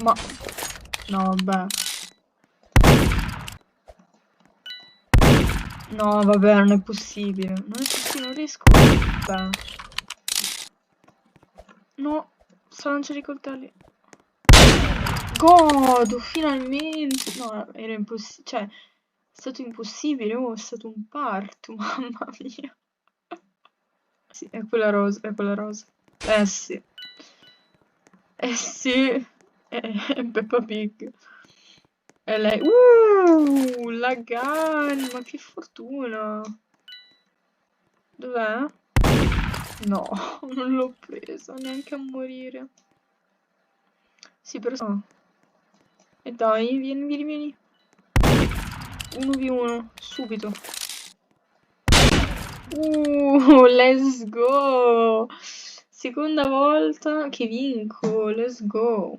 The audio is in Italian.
Ma... No, vabbè. No, vabbè, non è possibile. Non è possibile, non riesco. Vabbè. No, sto lanciando i coltelli. Godo, finalmente. No, era impossibile. Cioè, è stato impossibile. Oh, è stato un parto, mamma mia. Sì, è quella rosa, è quella rosa. Eh sì. Eh sì. È Peppa Pig. E lei... la gun, ma che fortuna. Dov'è? No, non l'ho presa neanche a morire. Sì, però... Oh. E dai, vieni, vieni, vieni. 1v1, subito. Let's go! Seconda volta che vinco, let's go!